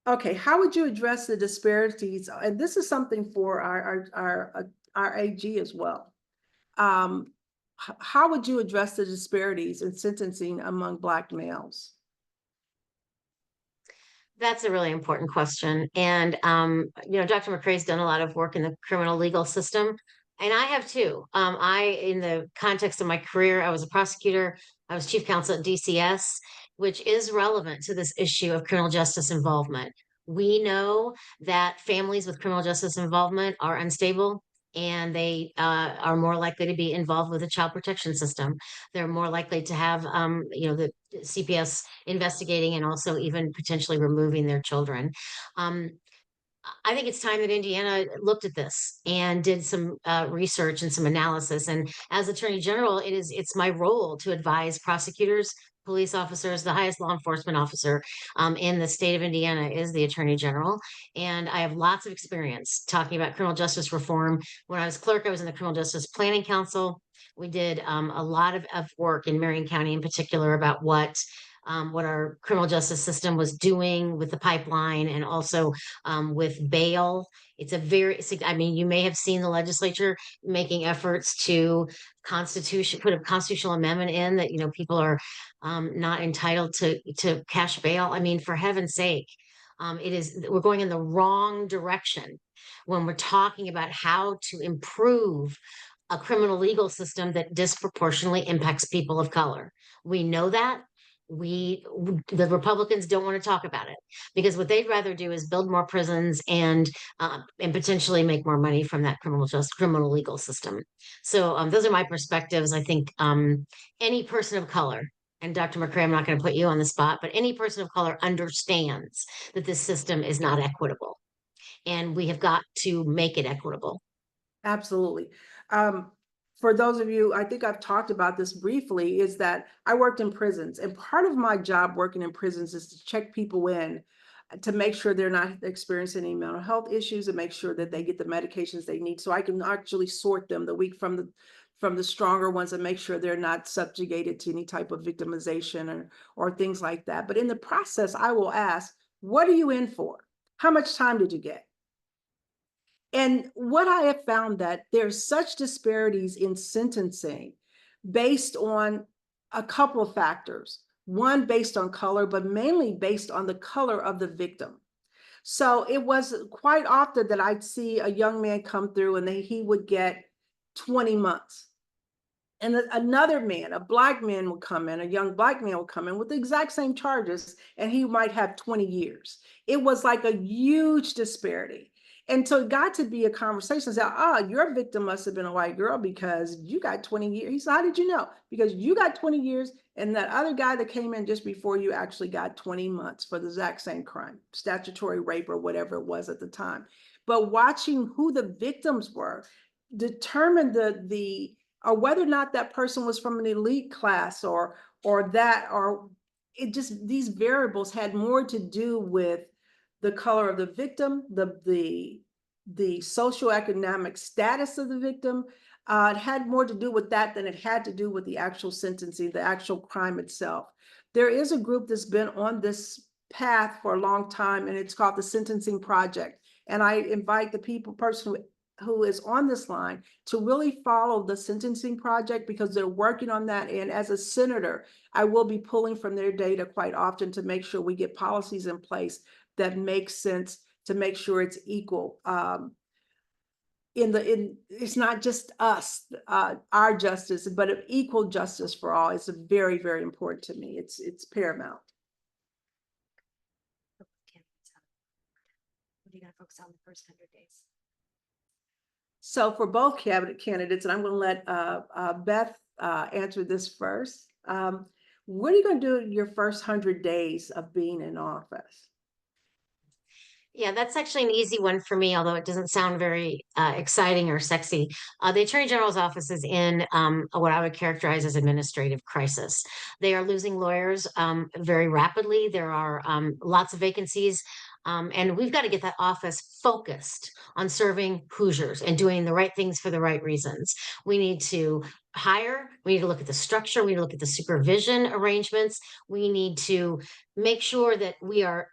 one. Okay, how would you address the disparities? And this is something for our AG as well. How would you address the disparities in sentencing among Black males? That's a really important question. And, Dr. McCray's done a lot of work in the criminal legal system, and I have too. In the context of my career, I was a prosecutor, I was chief counsel at DCS, which is relevant to this issue of criminal justice involvement. We know that families with criminal justice involvement are unstable, and they are more likely to be involved with the child protection system. They're more likely to have, the CPS investigating and also even potentially removing their children. I think it's time that Indiana looked at this and did some research and some analysis. And as Attorney General, it's my role to advise prosecutors, police officers. The highest law enforcement officer in the state of Indiana is the Attorney General. And I have lots of experience talking about criminal justice reform. When I was clerk, I was in the Criminal Justice Planning Council. We did a lot of work in Marion County in particular about what our criminal justice system was doing with the pipeline and also with bail. It's you may have seen the legislature making efforts to put a constitutional amendment in that, people are not entitled to cash bail. I mean, for heaven's sake, we're going in the wrong direction when we're talking about how to improve a criminal legal system that disproportionately impacts people of color. We know that. The Republicans don't want to talk about it because what they'd rather do is build more prisons and potentially make more money from that criminal legal system. So those are my perspectives. I think any person of color, and Dr. McCray, I'm not going to put you on the spot, but any person of color understands that this system is not equitable, and we have got to make it equitable. Absolutely. For those of you, I think I've talked about this briefly, is that I worked in prisons, and part of my job working in prisons is to check people in to make sure they're not experiencing any mental health issues and make sure that they get the medications they need. So I can actually sort them the weak from the stronger ones and make sure they're not subjugated to any type of victimization or things like that. But in the process, I will ask, what are you in for? How much time did you get? And what I have found that there's such disparities in sentencing based on a couple of factors. One based on color, but mainly based on the color of the victim. So it was quite often that I'd see a young man come through and he would get 20 months. And another man, a Black man would come in, a young Black man would come in with the exact same charges, and he might have 20 years. It was like a huge disparity. And so it got to be a conversation. Say, your victim must have been a white girl because you got 20 years. He said, how did you know? Because you got 20 years and that other guy that came in just before you actually got 20 months for the exact same crime, statutory rape or whatever it was at the time. But watching who the victims were determined or whether or not that person was from an elite class or it just, these variables had more to do with the color of the victim, the socioeconomic status of the victim. It had more to do with that than it had to do with the actual sentencing, the actual crime itself. There is a group that's been on this path for a long time, and it's called the Sentencing Project. And I invite the person who is on this line to really follow the Sentencing Project because they're working on that. And as a senator, I will be pulling from their data quite often to make sure we get policies in place that makes sense to make sure it's equal. It's not just us, our justice, but equal justice for all. It's very, very important to me. It's paramount. What are you going to focus on the first 100 days? So for both cabinet candidates, and I'm going to let Beth answer this first. What are you going to do in your first 100 days of being in office? Yeah, that's actually an easy one for me, although it doesn't sound very exciting or sexy. The Attorney General's office is in what I would characterize as administrative crisis. They are losing lawyers very rapidly. There are lots of vacancies. And we've got to get that office focused on serving Hoosiers and doing the right things for the right reasons. We need to hire, we need to look at the structure, we need to look at the supervision arrangements, we need to make sure that we are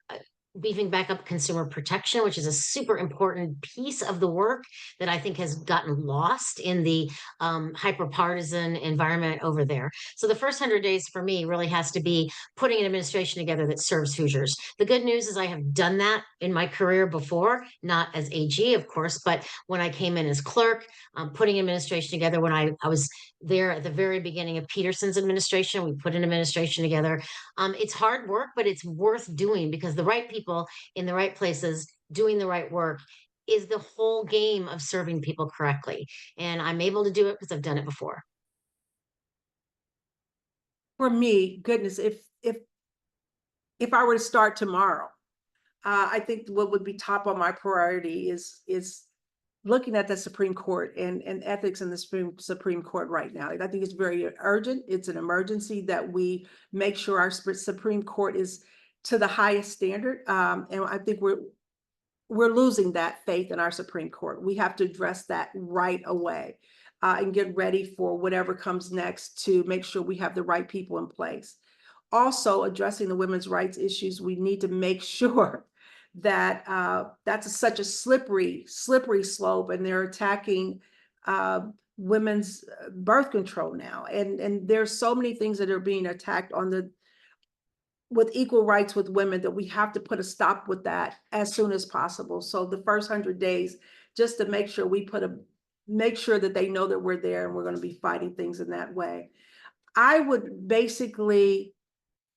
beefing back up consumer protection, which is a super important piece of the work that I think has gotten lost in the hyper partisan environment over there. So the first 100 days for me really has to be putting an administration together that serves Hoosiers. The good news is I have done that in my career before, not as AG, of course, but when I came in as clerk, putting administration together when I was there at the very beginning of Peterson's administration, we put an administration together. It's hard work, but it's worth doing because the right people in the right places doing the right work is the whole game of serving people correctly. And I'm able to do it because I've done it before. For me, goodness, if I were to start tomorrow, I think what would be top on my priority is looking at the Supreme Court and ethics in the Supreme Court right now. I think it's very urgent. It's an emergency that we make sure our Supreme Court is to the highest standard. And I think we're losing that faith in our Supreme Court. We have to address that right away and get ready for whatever comes next to make sure we have the right people in place. Also, addressing the women's rights issues, we need to make sure that that's such a slippery slope, and they're attacking women's birth control now. And there's so many things that are being attacked with equal rights with women that we have to put a stop with that as soon as possible. So the first 100 days, just to make sure make sure that they know that we're there and we're going to be fighting things in that way. I would basically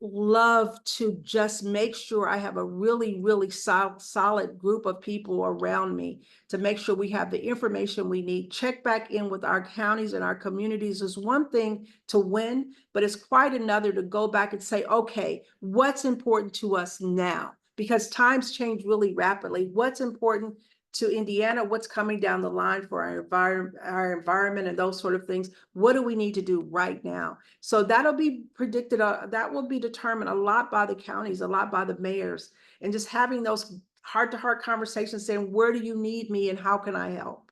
love to just make sure I have a really solid group of people around me to make sure we have the information we need. Check back in with our counties and our communities is one thing to win, but it's quite another to go back and say, okay, what's important to us now? Because times change really rapidly. What's important to Indiana, what's coming down the line for our environment and those sort of things. What do we need to do right now? So that'll be predicted, that will be determined a lot by the counties, a lot by the mayors, and just having those heart-to-heart conversations saying, where do you need me and how can I help?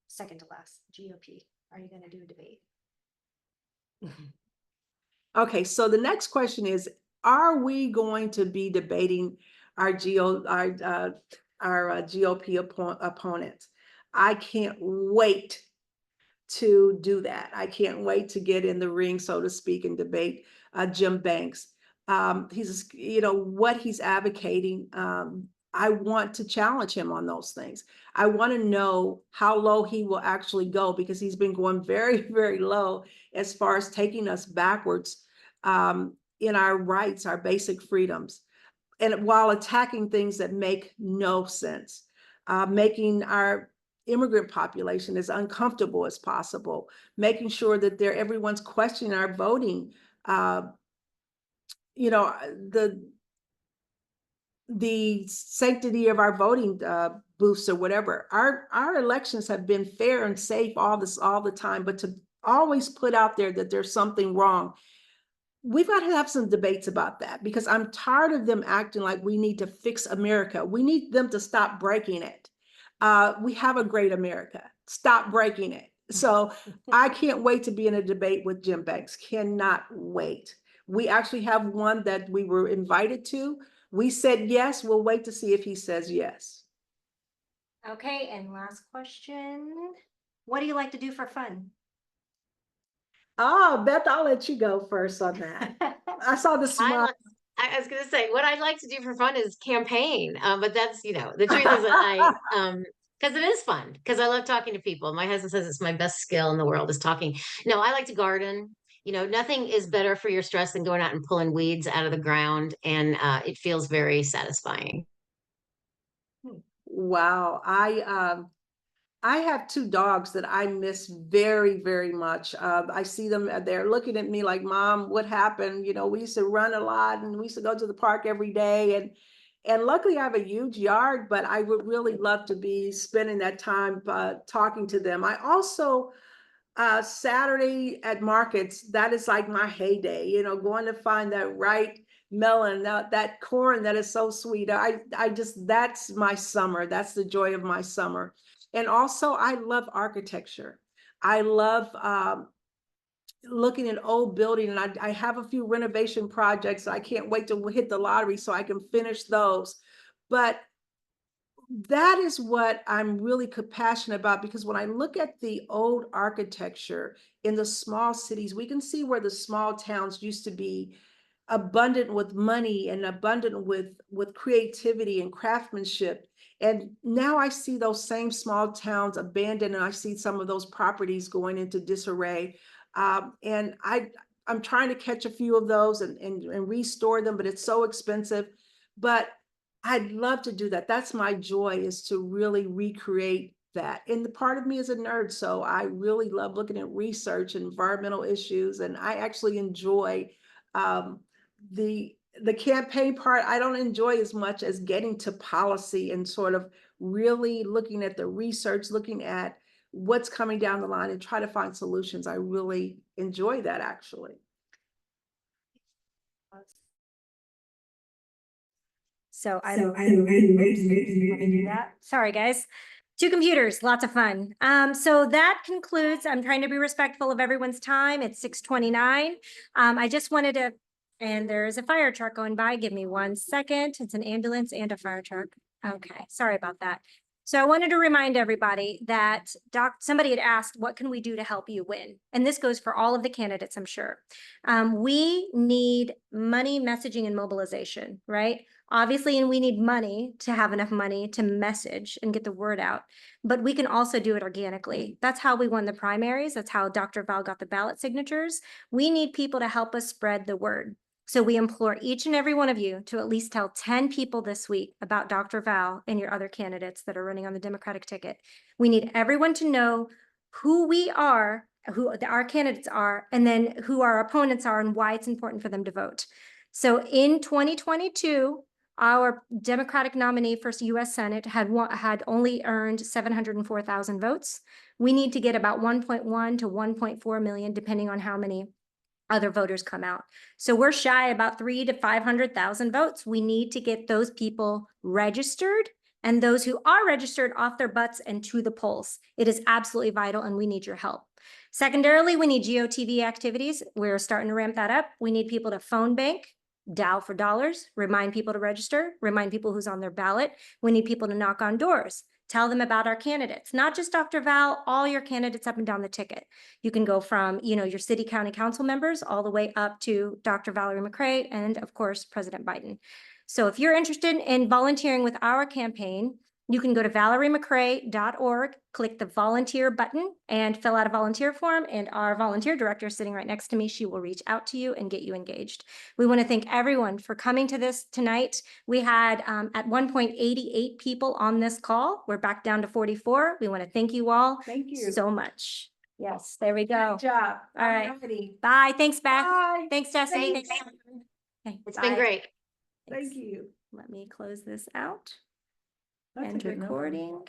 Second to last, GOP. Are you going to do a debate? Okay, so the next question is, are we going to be debating our GOP opponents? I can't wait to do that. I can't wait to get in the ring, so to speak, and debate Jim Banks. He's, what he's advocating. I want to challenge him on those things. I want to know how low he will actually go, because he's been going very low as far as taking us backwards in our rights, our basic freedoms, and while attacking things that make no sense, making our immigrant population as uncomfortable as possible, making sure that everyone's questioning our voting, the sanctity of our voting booths or whatever. Our elections have been fair and safe all the time, but to always put out there that there's something wrong, we've got to have some debates about that, because I'm tired of them acting like we need to fix America. We need them to stop breaking it. We have a great America. Stop breaking it. So I can't wait to be in a debate with Jim Banks. Cannot wait. We actually have one that we were invited to. We said yes. We'll wait to see if he says yes. Okay, and last question. What do you like to do for fun? Oh, Beth, I'll let you go first on that. I saw the smile. I was going to say, what I like to do for fun is campaign. But that's, the truth is that because it is fun, because I love talking to people. My husband says it's my best skill in the world is talking. No, I like to garden. Nothing is better for your stress than going out and pulling weeds out of the ground. And it feels very satisfying. Wow. I have two dogs that I miss very much. I see them, they're looking at me like, Mom, what happened? We used to run a lot and we used to go to the park every day. And luckily I have a huge yard, but I would really love to be spending that time talking to them. I also, Saturday at markets, that is like my heyday, you know, going to find that right melon, that corn that is so sweet. I just, that's my summer. That's the joy of my summer. And also I love architecture. I love looking at old building, and I have a few renovation projects. I can't wait to hit the lottery so I can finish those. But that is what I'm really passionate about, because when I look at the old architecture in the small cities, we can see where the small towns used to be abundant with money and abundant with creativity and craftsmanship. And now I see those same small towns abandoned, and I see some of those properties going into disarray. And I'm trying to catch a few of those and restore them, but it's so expensive. But I'd love to do that. That's my joy, is to really recreate that. And the part of me is a nerd, so I really love looking at research and environmental issues. And I actually enjoy the campaign part. I don't enjoy as much as getting to policy and sort of really looking at the research, looking at what's coming down the line and try to find solutions. I really enjoy that, actually. So I don't do that. Sorry, guys. Two computers, lots of fun. So that concludes. I'm trying to be respectful of everyone's time. It's 6:29. I just wanted to, and there is a fire truck going by. Give me 1 second. It's an ambulance and a fire truck. Okay, sorry about that. So I wanted to remind everybody that somebody had asked, what can we do to help you win? And this goes for all of the candidates, I'm sure. We need money, messaging, and mobilization, right? Obviously, and we need money to have enough money to message and get the word out, but we can also do it organically. That's how we won the primaries. That's how Dr. Val got the ballot signatures. We need people to help us spread the word. So we implore each and every one of you to at least tell 10 people this week about Dr. Val and your other candidates that are running on the Democratic ticket. We need everyone to know who we are, who our candidates are, and then who our opponents are and why it's important for them to vote. So in 2022, our Democratic nominee for U.S. Senate had only earned 704,000 votes. We need to get about 1.1 to 1.4 million, depending on how many other voters come out. So we're shy about 300,000 to 500,000 votes. We need to get those people registered, and those who are registered off their butts and to the polls. It is absolutely vital, and we need your help. Secondarily, we need GOTV activities. We're starting to ramp that up. We need people to phone bank, dial for dollars, remind people to register, remind people who's on their ballot. We need people to knock on doors, tell them about our candidates, not just Dr. Val, all your candidates up and down the ticket. You can go from, your city, county council members all the way up to Dr. Valerie McCray and, of course, President Biden. So if you're interested in volunteering with our campaign, you can go to valeriemccray.org, click the volunteer button, and fill out a volunteer form. And our volunteer director is sitting right next to me. She will reach out to you and get you engaged. We want to thank everyone for coming to this tonight. We had at one point 88 people on this call. We're back down to 44. We want to thank you all so much. Yes, there we go. Good job. All right. Alrighty. Bye. Thanks, Beth. Bye. Thanks, Jesse. Thanks. Okay, It's bye. been great. Thanks. Thank you. Let me close this out. That's a End good number. recording.